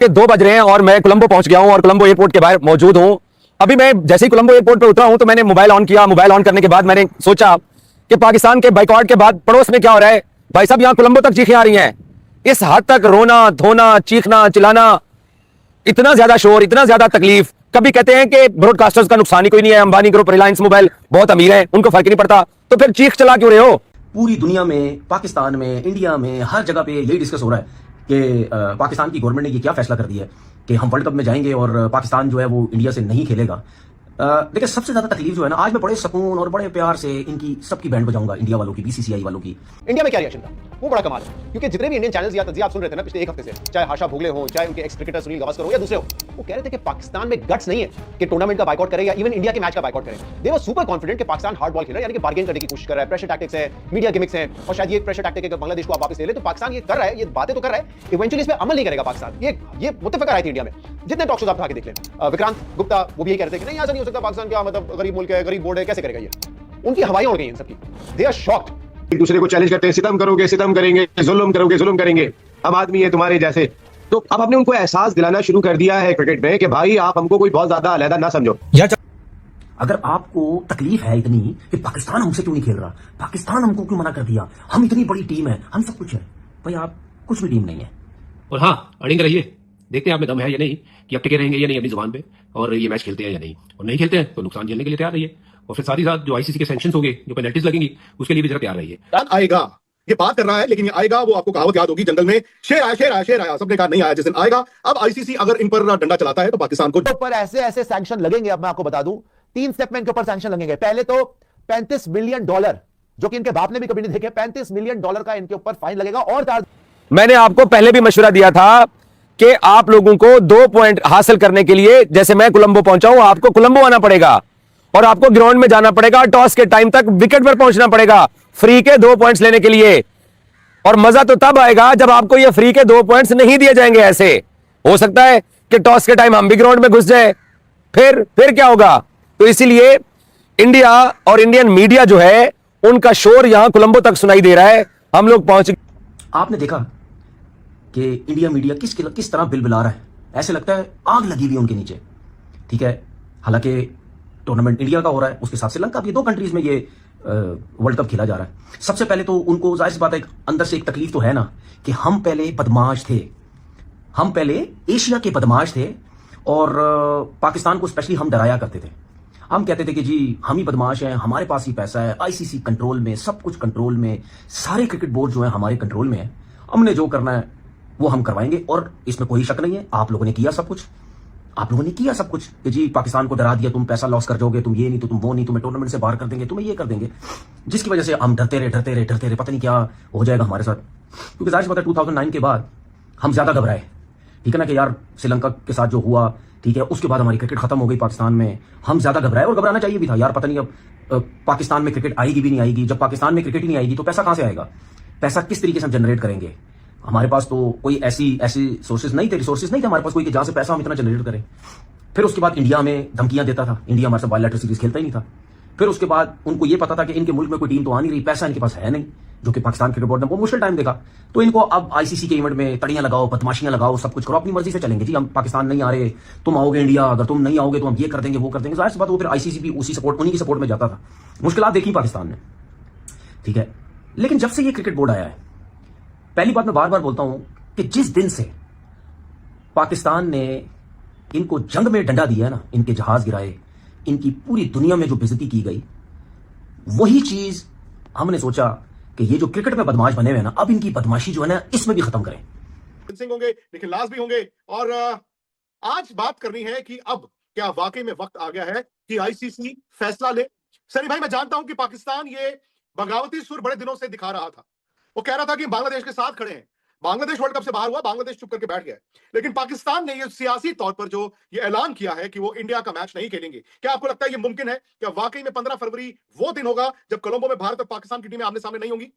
के 2 बज रहे हैं और मैं कोलंबो पहुंच गया हूं और कोलंबो एयरपोर्ट के बाहर मौजूद हूं। अभी मैं जैसे ही कोलंबो एयरपोर्ट पे उतरा हूं तो मैंने मोबाइल ऑन किया। मोबाइल ऑन करने के बाद मैंने सोचा कि पाकिस्तान के बाइकआउट के बाद पड़ोस में क्या हो रहा है। भाई साहब, यहां कोलंबो तक चीखें आ रही हैं। इस हद तक रोना धोना चीखना चिल्लाना, इतना ज्यादा शोर, इतना ज्यादा तकलीफ। कभी कहते हैं कि ब्रॉडकास्टर्स का नुकसान ही कोई नहीं है, अंबानी ग्रुप, रिलायंस मोबाइल बहुत अमीर है, उनको फर्क नहीं पड़ता, तो फिर चीख चला क्यों रहे हो। पूरी दुनिया में, पाकिस्तान में, इंडिया में, हर जगह पे यही डिस्कस हो रहा है कि पाकिस्तान की गवर्नमेंट ने ये क्या फैसला कर दिया है कि हम वर्ल्ड कप में जाएंगे और पाकिस्तान जो है वो इंडिया से नहीं खेलेगा। देखिए, सबसे ज्यादा तकलीफ जो है ना, आज मैं बड़े सुकून और बड़े प्यार से इनकी सबकी बैंड बजाऊंगा, इंडिया वालों की, बीसीसीआई वालों की। इंडिया में क्या रिएक्शन था वो बड़ा कमाल है, क्योंकि जितने भी इंडियन चैनल्स या तज्जिया आप सुन रहे थे ना पिछले 1 हफ्ते से, चाहे हाशा भोगले हो, चाहे उनके एक्स क्रिकेटर सुनील गावस्कर हो या दूसरे हो, वो कह रहे थे कि पाकिस्तान में गट्स नहीं है कि टूर्नामेंट का बाइकआउट करे या इवन इंडिया के मैच का बाइकआउट करे। दे वर सुपर कॉन्फिडेंट कि पाकिस्तान हार्ड बॉल खेल रहा है, यानी कि बार्गेन करने की कोशिश कर रहा है, प्रेशर टैक्टिक्स है, मीडिया गिमिक्स है, और शायद ये प्रेशर टैक्टिक है कि बांग्लादेश को आप वापस ले ले, तो पाकिस्तान ये कर रहा है, ये बातें तो कर रहा है, इवेंचुअली इस पे अमल नहीं करेगा पाकिस्तान। ये मुत्तफिका राय थी इंडिया में। जितने टॉक शोज आप उठा के देख लें, विक्रांत गुप्ता वो भी यही कह रहे थे कि नहीं ऐसा नहीं हो सकता, पाकिस्तान क्या मतलब गरीब मुल्क है, गरीब बोर्ड है, कैसे करेगा ये। उनकी हवाइयां उड़ गई इन सबकी। They are shocked. एक दूसरे को चैलेंज करते हैं, सितम करोगे सितम करेंगे, जुल्म करोगे जुल्म करेंगे, हम आदमी है तुम्हारे जैसे। तो अब आपने उनको एहसास दिलाना शुरू कर दिया है क्रिकेट में कि भाई आप हमको कोई बहुत ज्यादा अलहदा ना समझो। अगर आपको तकलीफ है इतनी कि पाकिस्तान हमसे क्यों नहीं खेल रहा, पाकिस्तान हमको क्यों मना कर दिया, हम इतनी बड़ी टीम है, हम सब कुछ है, भाई आप कुछ भी टीम नहीं है। और हाँ, अड़ेंगे रहिए, देखते हैं आप में दम है या नहीं, कि अब टिके रहेंगे या नहीं अपनी जुबान पे, और ये मैच खेलते हैं या नहीं, और नहीं खेलते हैं तो नुकसान झेलने के लिए तैयार रहिए। और फिर साथ ही साथ जो आईसीसी के सैंक्शंस होंगे, जो पेनल्टीज लगेंगी, उसके लिए भी जरा तैयार रहिए। आएगा, ये बात कर रहा है, लेकिन ये आएगा। वो आपको कहावत याद होगी जंगल में, शेर आया शेर आया शेर आया, सबने कहा नहीं आया, जिस दिन आएगा। अब आईसीसी अगर इन पर डंडा चलाता है तो पाकिस्तान को पर ऐसे ऐसे सैंक्शन लगेंगे। अब मैं आपको बता दूं, 3 स्टेप में इनके ऊपर सैंक्शन लगेंगे। पहले तो $35 मिलियन, जो कि इनके बाप ने भी कभी नहीं देखे, $35 मिलियन का इनके ऊपर फाइन लगेगा। और मैंने आपको पहले भी मशवरा दिया था कि आप लोगों को 2 पॉइंट हासिल करने के लिए, जैसे मैं कोलंबो पहुंचा हूं, आपको कोलंबो आना पड़ेगा और आपको ग्राउंड में जाना पड़ेगा, टॉस के टाइम तक विकेट पर पहुंचना पड़ेगा फ्री के 2 पॉइंट्स लेने के लिए। और मजा तो तब आएगा जब आपको ये फ्री के 2 पॉइंट्स नहीं दिए जाएंगे। ऐसे हो सकता है कि टॉस के टाइम हम भी ग्राउंड में घुस जाए, फिर क्या होगा। तो इसीलिए इंडिया और इंडियन मीडिया जो है, उनका शोर यहां कोलंबो तक सुनाई दे रहा है। हम लोग पहुंच। आपने देखा कि इंडिया मीडिया किस तरह बिलबिला रहा है, ऐसे लगता है आग लगी हुई उनके नीचे। ठीक है, हालांकि टूर्नामेंट इंडिया का हो रहा है, उसके साथ श्रीलंका, ये 2 कंट्रीज में ये वर्ल्ड कप खेला जा रहा है। सबसे पहले तो उनको जाहिर सी बात है, अंदर से एक तकलीफ तो है ना कि हम पहले बदमाश थे, हम पहले एशिया के बदमाश थे, और पाकिस्तान को स्पेशली हम डराया करते थे। हम कहते थे कि जी हम ही बदमाश हैं, हमारे पास ही पैसा है, आईसीसी कंट्रोल में, सब कुछ कंट्रोल में, सारे क्रिकेट बोर्ड जो है हमारे कंट्रोल में है, हमने जो करना है वो हम करवाएंगे। और इसमें कोई शक नहीं है, आप लोगों ने किया सब कुछ, आप लोगों ने किया सब कुछ कि जी पाकिस्तान को डरा दिया, तुम पैसा लॉस कर जाओगे, तुम ये नहीं तो तुम वो नहीं, तुम्हें टूर्नामेंट से बाहर कर देंगे, तुम्हें ये कर देंगे, जिसकी वजह से हम डरते रहे, पता नहीं क्या हो जाएगा हमारे साथ। क्योंकि जाहिर सी बात है 2009 के बाद हम ज्यादा घबराए, ठीक है ना, कि यार श्रीलंका के साथ जो हुआ, ठीक है, उसके बाद हमारी क्रिकेट खत्म हो गई पाकिस्तान में, हम ज्यादा घबराए, और घबराना चाहिए भी था यार। पता नहीं अब पाकिस्तान में क्रिकेट आएगी भी नहीं आएगी। जब पाकिस्तान में क्रिकेट ही नहीं आएगी तो पैसा कहां से आएगा, पैसा किस तरीके से हम जनरेट करेंगे। हमारे पास तो कोई ऐसी सोर्सेज नहीं थे, रिसोर्सेज नहीं थे हमारे पास कोई कि जहां से पैसा हम इतना जनरेट करें। फिर उसके बाद इंडिया में धमकियां देता था, इंडिया हमारे साथ बायलैटरल सीरीज खेलता ही नहीं था। फिर उसके बाद उनको ये पता था कि इनके मुल्क में कोई टीम तो आ नहीं रही, पैसा इनके पास है नहीं, जो कि पाकिस्तान क्रिकेट बोर्ड ने वो मुश्किल टाइम देखा। तो इनको अब आईसीसी के इवेंट में तड़ियां लगाओ, बदमाशियां लगाओ, सब कुछ करो, अपनी मर्जी से चलेंगे। जी हम पाकिस्तान नहीं आ रहे, तुम आओगे इंडिया, अगर तुम नहीं आओगे तो हम ये कर देंगे वो कर देंगे। जाहिर सी बात, वो फिर आईसीसी भी उन्हीं की सपोर्ट में जाता था। मुश्किलात देखी पाकिस्तान ने, ठीक है। लेकिन जब से ये क्रिकेट बोर्ड आया है, पहली बात मैं बार बार बोलता हूं कि जिस दिन से पाकिस्तान ने इनको जंग में डंडा दिया है ना, इनके जहाज गिराए, इनकी पूरी दुनिया में जो बेइज्जती की गई, वही चीज हमने सोचा कि ये जो क्रिकेट में बदमाश बने हुए हैं ना, अब इनकी बदमाशी जो है ना, इसमें भी खत्म करें। सिंह होंगे, निखिल नाज भी होंगे। और आज बात करनी है कि अब क्या वाकई में वक्त आ गया है कि आईसीसी फैसला ले। सनी भाई, मैं जानता हूं कि पाकिस्तान ये बगावती सुर बड़े दिनों से दिखा रहा था। वो कह रहा था कि बांग्लादेश के साथ खड़े हैं, बांग्लादेश वर्ल्ड कप से बाहर हुआ, बांग्लादेश चुप करके बैठ गया। लेकिन पाकिस्तान ने ये सियासी तौर पर जो ये ऐलान किया है कि वो इंडिया का मैच नहीं खेलेंगे, क्या आपको लगता है ये मुमकिन है? क्या वाकई में 15 फरवरी वो दिन होगा जब कोलंबो में भारत और पाकिस्तान की टीमें आमने सामने नहीं होंगी?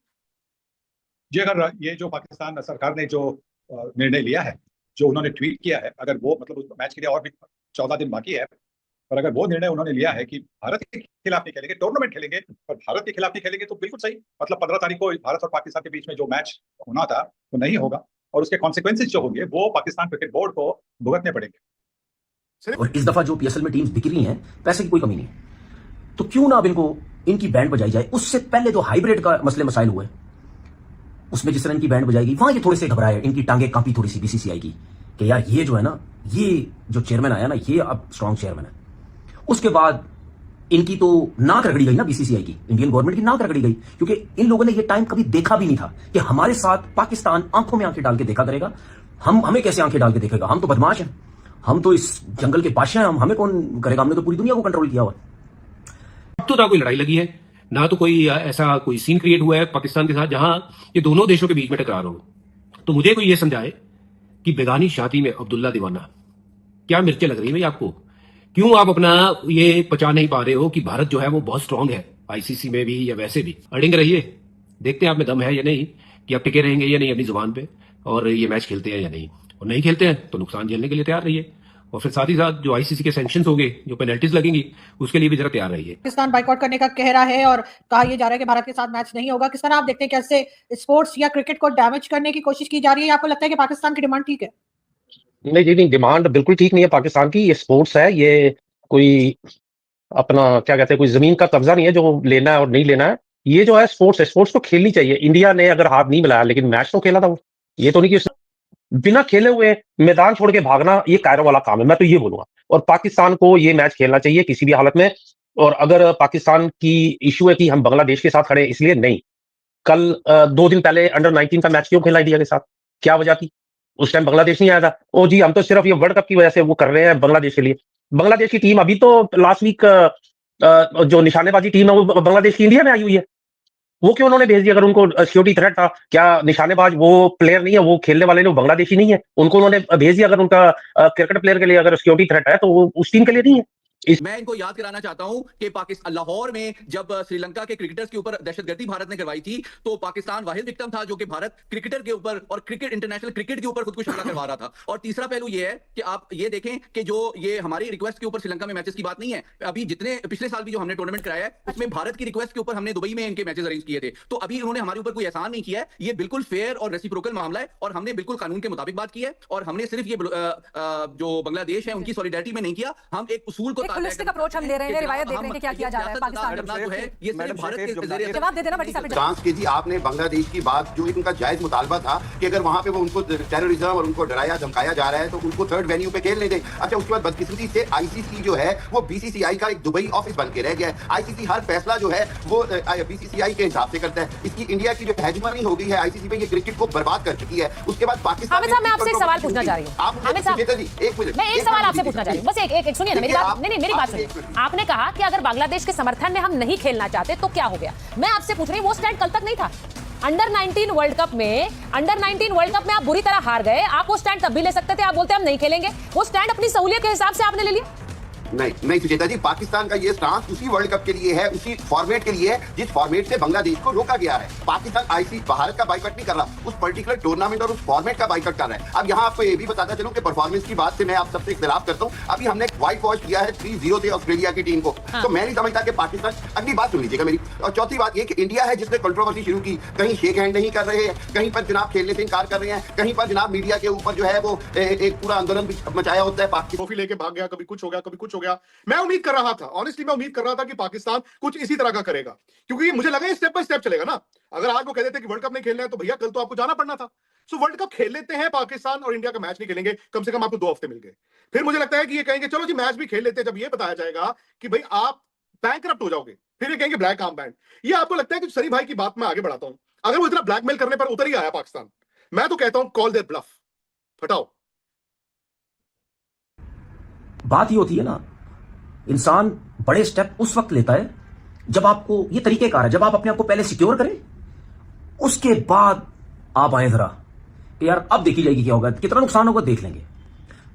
जी, अगर ये जो पाकिस्तान सरकार ने जो निर्णय लिया है, जो उन्होंने ट्वीट किया है, अगर वो मतलब उस मैच के लिए और भी 14 दिन बाकी है, पर अगर वो निर्णय उन्होंने लिया है कि भारत के खिलाफ नहीं खेलेंगे, टूर्नामेंट खेलेंगे पर भारत के खिलाफ नहीं खेलेंगे, तो बिल्कुल सही। मतलब 15 तारीख को भारत और पाकिस्तान के बीच में जो मैच होना था वो नहीं होगा। और उसके कॉन्सिक्वेंसेज जो होंगे वो पाकिस्तान क्रिकेट बोर्ड को भुगतने पड़ेंगे। और इस दफा जो पीएसएल में टीम्स बिक रही हैं, पैसे की कोई कमी नहीं, तो क्यों ना अब इनको इनकी बैंड बजाई जाए। उससे पहले जो हाइब्रिड का मसले मसाइल हुए उसमें जिस तरह इनकी बैंड बजाएगी, वहां ये थोड़े से घबराए, इनकी टांगे कांपी थोड़ी सी बीसीसीआई की कि यार ये जो है ना, ये जो चेयरमैन आया ना, ये अब स्ट्रांग चेयरमैन है। उसके बाद इनकी तो नाक रगड़ी गई ना बीसीसीआई की, इंडियन गवर्नमेंट की नाक रगड़ी गई, क्योंकि इन लोगों ने ये टाइम कभी देखा भी नहीं था कि हमारे साथ पाकिस्तान आंखों में आंखें डाल के देखा करेगा। हमें कैसे आंखें डाल के देखेगा? हम तो बदमाश हैं, हम तो इस जंगल के बादशाह हैं, हमें कौन करेगा? हमने तो पूरी दुनिया को कंट्रोल किया हुआ। अब तो ना कोई लड़ाई लगी है, ना तो कोई ऐसा कोई सीन क्रिएट हुआ है पाकिस्तान के साथ जहां ये दोनों देशों के बीच में टकरार हो। तो मुझे कोई ये समझाए कि बेगानी शादी में अब्दुल्ला दीवाना, क्या मिर्चें लग रही है भाई आपको? क्यों आप अपना ये पचा नहीं पा रहे हो कि भारत जो है वो बहुत स्ट्रांग है, आईसीसी में भी या वैसे भी? अड़ेंगे रहिए, देखते हैं आप में दम है या नहीं, कि आप टिके रहेंगे या नहीं अपनी जुबान पे, और ये मैच खेलते हैं या नहीं। और नहीं खेलते हैं तो नुकसान झेलने के लिए तैयार रहिए, और फिर साथ ही साथ जो आईसीसी के सैंक्शंस होंगे, जो पेनल्टीज लगेंगी, उसके लिए भी जरा तैयार रहिए। पाकिस्तान बाइकआउट करने का कह रहा है और कहा यह जा रहा है कि भारत के साथ मैच नहीं होगा। किस तरह आप देखते हैं कैसे स्पोर्ट्स या क्रिकेट को डैमेज करने की कोशिश की जा रही है? आपको लगता है कि पाकिस्तान की डिमांड ठीक है? नहीं जी, नहीं, डिमांड बिल्कुल ठीक नहीं है पाकिस्तान की। ये स्पोर्ट्स है, ये कोई अपना क्या कहते हैं, कोई जमीन का कब्जा नहीं है जो लेना है और नहीं लेना है। ये जो है स्पोर्ट्स है, स्पोर्ट्स तो खेलनी चाहिए। इंडिया ने अगर हाथ नहीं मिलाया लेकिन मैच तो खेला था वो। ये तो नहीं कि बिना खेले हुए मैदान छोड़ के भागना, ये कायरों वाला काम है, मैं तो ये बोलूंगा। और पाकिस्तान को ये मैच खेलना चाहिए किसी भी हालत में। और अगर पाकिस्तान की इशू है कि हम बांग्लादेश के साथ खड़े, इसलिए नहीं। कल 2 दिन पहले अंडर-19 का मैच क्यों खेला इंडिया के साथ? क्या वजह थी? उस टाइम बांग्लादेश नहीं आया था। ओ जी, हम तो सिर्फ ये वर्ल्ड कप की वजह से वो कर रहे हैं बांग्लादेश के लिए। बांग्लादेश की टीम अभी तो लास्ट वीक जो निशानेबाजी टीम है वो बांग्लादेश की इंडिया में आई हुई है। वो क्यों उन्होंने भेज दिया? अगर उनको सिक्योरिटी थ्रेट था, क्या निशानेबाज वो प्लेयर नहीं है, वो खेलने वाले लोग बांग्लादेशी नहीं है, उनको उन्होंने भेज दिया? अगर उनका क्रिकेट प्लेयर के लिए अगर सिक्योरिटी थ्रेट है तो वो उस टीम के लिए नहीं है। मैं इनको याद कराना चाहता हूं कि पाकिस्तान लाहौर में जब श्रीलंका के क्रिकेटर्स के ऊपर दहशतगर्दी भारत ने करवाई थी, तो पाकिस्तान वाहिद विक्टिम था जो कि भारत क्रिकेटर के ऊपर और क्रिकेट इंटरनेशनल क्रिकेट के ऊपर खुदकुशी हमला करवा रहा था। और तीसरा पहलू यह है कि आप ये देखें कि जो ये हमारी रिक्वेस्ट के ऊपर श्रीलंका में मैचेस की बात नहीं है, अभी जितने पिछले साल भी जो हमने टूर्नामेंट कराया है उसमें भारत की रिक्वेस्ट के ऊपर हमने दुबई में इनके मैचेस अरेंज किए थे। तो अभी उन्होंने हमारे ऊपर कोई एहसान नहीं किया है। ये बिल्कुल फेयर और रेसिप्रोकल मामला है और हमने बिल्कुल कानून के मुताबिक बात की है। और हमने सिर्फ ये जो बांग्लादेश है उनकी सॉलिडारिटी में नहीं किया, हम एक उसूल को दे रहे हैं, रिवायत देख रहे हैं कि क्या किया जा रहा है पाकिस्तान में। ये सिर्फ भारत के जवाब दे देना भट्टी साहब। फ्रांस के जी आपने बांग्लादेश की बात, जो एक उनका जायज मुतालबा था कि अगर वहां पे वो उनको टेररिज्म और उनको डराया धमकाया जा रहा है तो उनको थर्ड वेन्यू पे खेलने दें। अच्छा, उसके बाद बदकिस्मती से आईसीसी जो है वो बीसीसीआई का एक दुबई ऑफिस बन के रह गया है। आईसीसी हर फैसला जो है वो बीसीसीआई के हिसाब से करता है। इसकी इंडिया की जो हेजमनी हो गई है आईसीसी पे, ये क्रिकेट को बर्बाद कर चुकी है। उसके बाद पाकिस्तान मैं आपसे एक सवाल पूछना चाह रही हूँ। एक मिनट, मैं एक सवाल आपसे पूछना चाह रही हूँ, बस एक सुनिए ना मेरी बात। नहीं, मेरी बात सुनिए। आपने कहा कि अगर बांग्लादेश के समर्थन में हम नहीं खेलना चाहते तो क्या हो गया? मैं आपसे पूछ रही हूँ, वो स्टैंड कल तक नहीं था। अंडर-19 वर्ल्ड कप में आप बुरी तरह हार गए, आप वो स्टैंड तब भी ले सकते थे। आप बोलते हैं हम नहीं खेलेंगे, वो स्टैंड अपनी सहूलियत के हिसाब से आपने ले लिया। नहीं सुचेता जी, पाकिस्तान का ये स्टांस उसी वर्ल्ड कप के लिए है, उसी फॉर्मेट के लिए है जिस फॉर्मेट से बांग्लादेश को रोका गया है। पाकिस्तान आईसीसी भारत का बाइकआउट नहीं कर रहा, उस पर्टिकुलर टूर्नामेंट और उस फॉर्मेट का बाइकआउट कर रहा है। अब यहाँ आपको ये भी बताता चलूं कि परफॉर्मेंस की बात से मैं आप सबसे इख्तिलाफ करता हूँ। अभी हमने व्हाइट वॉश किया है 3-0 से ऑस्ट्रेलिया की टीम को, तो मैं नहीं समझता कि पाकिस्तान, अगली बात सुन लीजिएगा मेरी। और चौथी बात ये कि इंडिया है जिसने कंट्रोवर्सी शुरू की, कहीं शेक हैंड नहीं कर रहे हैं, कहीं पर जनाब खेलने से इनकार कर रहे हैं, कहीं पर जनाब मीडिया के ऊपर जो है वो एक पूरा आंदोलन मचाया होता है। पाकिस्तान ट्रॉफी लेके भाग गया, कभी कुछ हो गया, कभी कुछ हो गया। मैं उम्मीद कर रहा था, ऑनेस्टली मैं उम्मीद कर रहा था कि पाकिस्तान कुछ इसी तरह का करेगा, क्योंकि मुझे लगा ये स्टेप बाय स्टेप चलेगा ना। अगर आज वो कह देते कि वर्ल्ड कप नहीं खेलना है तो भैया कल तो आपको जाना पड़ना था। सो वर्ल्ड कप खेल लेते हैं, पाकिस्तान और इंडिया का मैच नहीं खेलेंगे, कम से कम आपको 2 हफ्ते मिल गए। फिर मुझे लगता है कि ये कहेंगे चलो जी मैच भी खेल लेते हैं, जब ये बताया जाएगा कि भाई आप बैंकरप्ट हो जाओगे, फिर ये कहेंगे ब्लैक आर्म बैंड। ये आपको लगता है कि सनी भाई की बात मैं आगे बढ़ाता हूं, अगर वो इतना ब्लैकमेल करने पर उतर ही आया पाकिस्तान, मैं तो कहता हूं कॉल देयर ब्लफ, हटाओ। बात ही होती है ना, इंसान बड़े स्टेप उस वक्त लेता है जब आपको ये तरीकेकार है, जब आप अपने आप को पहले सिक्योर करें, उसके बाद आप आए जरा कि यार अब देखी जाएगी क्या होगा, कितना नुकसान होगा देख लेंगे।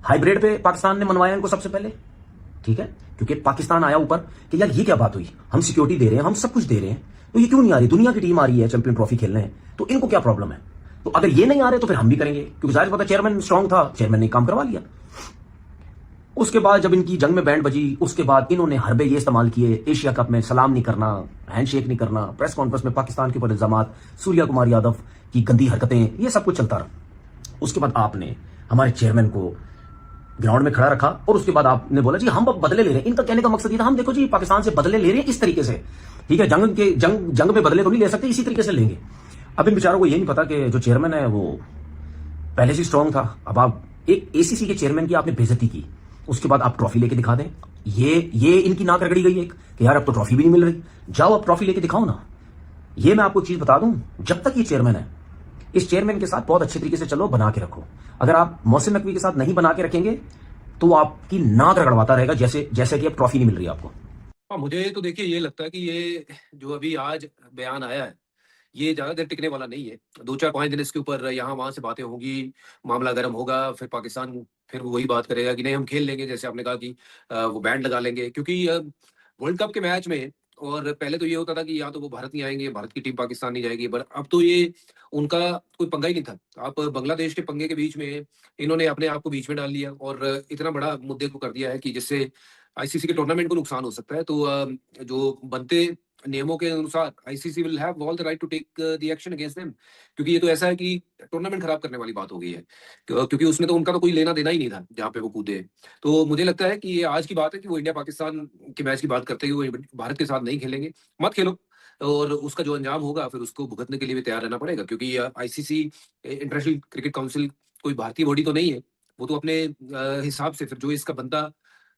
हाइब्रिड पे पाकिस्तान ने मनवाया इनको सबसे पहले, ठीक है, क्योंकि पाकिस्तान आया ऊपर कि यार ये क्या बात हुई, हम सिक्योरिटी दे रहे हैं, हम सब कुछ दे रहे हैं, तो ये क्यों नहीं आ रही? दुनिया की टीम आ रही है चैंपियन ट्रॉफी खेलने, तो इनको क्या प्रॉब्लम है? तो अगर ये नहीं आ रहे तो फिर हम भी करेंगे, क्योंकि जाहिर बात है चेयरमैन स्ट्रांग था, चेयरमैन ने काम करवा लिया। उसके बाद जब इनकी जंग में बैंड बजी, उसके बाद इन्होंने हरबे ये इस्तेमाल किए, एशिया कप में सलाम नहीं करना, हैंडशेक नहीं करना, प्रेस कॉन्फ्रेंस में पाकिस्तान के ऊपर इल्जामात, सूर्या कुमार यादव की गंदी हरकतें, ये सब कुछ चलता रहा। उसके बाद आपने हमारे चेयरमैन को ग्राउंड में खड़ा रखा और उसके बाद आपने बोला जी हम अब बदले ले रहे हैं। इनका कहने का मकसद ये था, हम देखो जी पाकिस्तान से बदले ले रहे हैं इस तरीके से, ठीक है, जंग पे बदले तो नहीं ले सकते, इसी तरीके से लेंगे। अब इन बेचारों को ये नहीं पता कि जो चेयरमैन है वो पहले से स्ट्रांग था। अब आप एक एसीसी के चेयरमैन की आपने बेइज्जती की, उसके बाद आप ट्रॉफी लेके दिखा दें। ये इनकी नाक रगड़ी गई एक कि यार अब तो ट्रॉफी भी नहीं मिल रही, जाओ अब ट्रॉफी लेके दिखाओ ना। ये मैं आपको चीज बता दूं, जब तक ये चेयरमैन है, इस चेयरमैन के साथ बहुत अच्छे तरीके से चलो, बना के रखो। अगर आप मोहसिन नकवी के साथ नहीं बना के रखेंगे तो आपकी नाक रगड़वाता रहेगा, जैसे कि अब ट्रॉफी नहीं मिल रही आपको। हाँ, मुझे तो देखिए ये लगता है कि ये जो अभी आज बयान आया है ये ज्यादा देर टिकने वाला नहीं है। 2-4-5 दिन इसके ऊपर यहाँ वहां से बातें होंगी, मामला गर्म होगा, फिर पाकिस्तान फिर वही बात करेगा कि नहीं हम खेल लेंगे, जैसे आपने कहा कि वो बैंड लगा लेंगे। क्योंकि वर्ल्ड कप के मैच में और पहले तो ये होता था कि या तो वो भारत नहीं आएंगे, भारत की टीम पाकिस्तान नहीं जाएगी, पर अब तो ये उनका कोई पंगा ही नहीं था। आप बांग्लादेश के पंगे के बीच में इन्होंने अपने आप को बीच में डाल लिया और इतना बड़ा मुद्दे को कर दिया है कि जिससे आईसीसी के टूर्नामेंट को नुकसान हो सकता है। तो जो बनते नियमों के अनुसार ICC will have all the right to take the action against them, क्योंकि ये तो ऐसा है कि टूर्नामेंट खराब करने वाली बात हो गई है। क्योंकि उसमें तो उनका तो कोई लेना देना ही नहीं था जहाँ पे वो कूदे। तो मुझे लगता है कि ये आज की बात है कि वो इंडिया पाकिस्तान के मैच की बात करते हुए भारत के साथ नहीं खेलेंगे, मत खेलो, और उसका जो अंजाम होगा फिर उसको भुगतने के लिए भी तैयार रहना पड़ेगा। क्योंकि आईसीसी इंटरनेशनल क्रिकेट काउंसिल कोई भारतीय बॉडी तो नहीं है, वो तो अपने हिसाब से फिर जो इसका बनता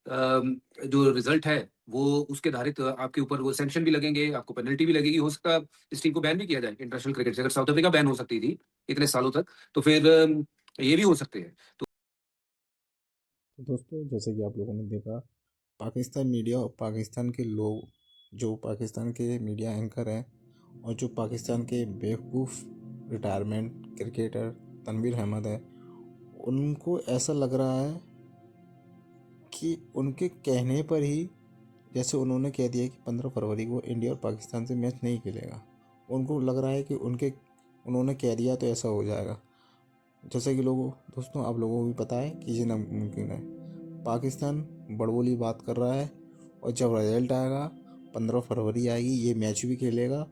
जो रिजल्ट है वो उसके आधारित आपके ऊपर वो सैंक्शन भी लगेंगे, आपको पेनल्टी भी लगेगी। हो सकता है इस टीम को बैन भी किया जाए इंटरनेशनल क्रिकेट से। अगर साउथ अफ्रीका बैन हो सकती थी इतने सालों तक, तो फिर ये भी हो सकते हैं। तो दोस्तों, जैसे कि आप लोगों ने देखा, पाकिस्तान मीडिया और पाकिस्तान के लोग, जो पाकिस्तान के मीडिया एंकर हैं और जो पाकिस्तान के बेवकूफ़ रिटायरमेंट क्रिकेटर तनवीर अहमद है, उनको ऐसा लग रहा है कि उनके कहने पर ही, जैसे उन्होंने कह दिया कि 15 फरवरी को इंडिया और पाकिस्तान से मैच नहीं खेलेगा, उनको लग रहा है कि उन्होंने कह दिया तो ऐसा हो जाएगा। जैसे कि दोस्तों आप लोगों को भी पता है कि ये नामुमकिन है। पाकिस्तान बड़बोली बात कर रहा है और जब रिजल्ट आएगा 15 फरवरी आएगी, ये मैच भी खेलेगा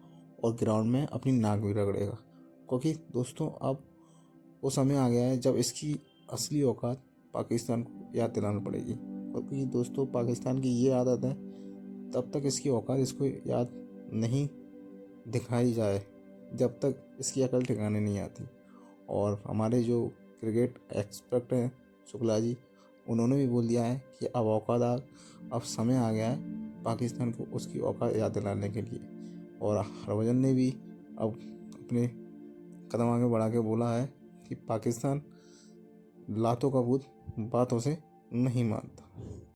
और ग्राउंड में अपनी नाक भी रगड़ेगा। क्योंकि दोस्तों अब वो समय आ गया है जब इसकी असली औकात पाकिस्तान को याद दिलानी पड़ेगी। क्योंकि दोस्तों पाकिस्तान की ये आदत है, तब तक इसकी औकात इसको याद नहीं दिखाई जाए जब तक इसकी अकल ठिकाने नहीं आती। और हमारे जो क्रिकेट एक्सपर्ट हैं शुक्ला जी, उन्होंने भी बोल दिया है कि अब समय आ गया है पाकिस्तान को उसकी औकात याद दिलाने के लिए। और हरभजन ने भी अब अपने कदम आगे बढ़ा के बोला है कि पाकिस्तान लातों का भूत बातों से नहीं मानता।